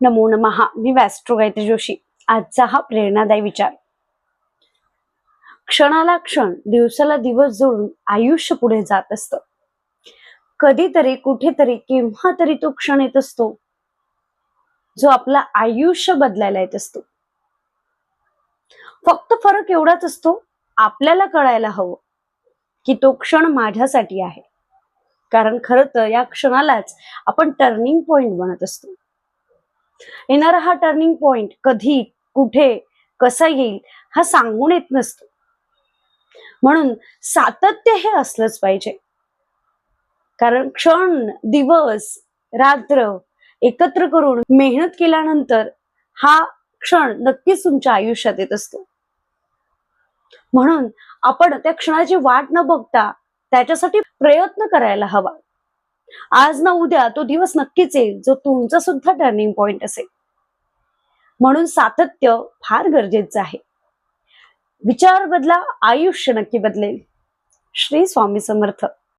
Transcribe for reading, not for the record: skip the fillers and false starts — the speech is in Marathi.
नमो नमः. मी वॅस्ट्रो गायत्री जोशी. आजचा हा प्रेरणादायी विचार. क्षणाला क्षण, दिवसाला दिवस जोडून आयुष्य पुढे जात असतं. कधीतरी कुठेतरी केव्हा तरी तो क्षण येत असतो जो आपला आयुष्य बदलायला येत असतो. फक्त फरक एवढाच असतो, आपल्याला कळायला हवं की तो क्षण माझ्यासाठी आहे. कारण खरं तर या क्षणालाच आपण टर्निंग पॉइंट बनत असतो. येणारा हा टर्निंग पॉइंट कधी, कुठे, कसा येईल हा सांगून येत नसतो. म्हणून सातत्य हे असलंच पाहिजे. कारण क्षण, दिवस, रात्र एकत्र करून मेहनत केल्यानंतर हा क्षण नक्कीच तुमच्या आयुष्यात येत असतो. म्हणून आपण त्या क्षणाची वाट न बघता त्याच्यासाठी प्रयत्न करायला हवा. आज ना उद्या तो दिवस नक्कीच येईल जो तुमचा सुद्धा टर्निंग पॉइंट असेल. म्हणून सातत्य फार गरजेचं आहे. विचार बदला, आयुष्य नक्की बदलेल. श्री स्वामी समर्थ.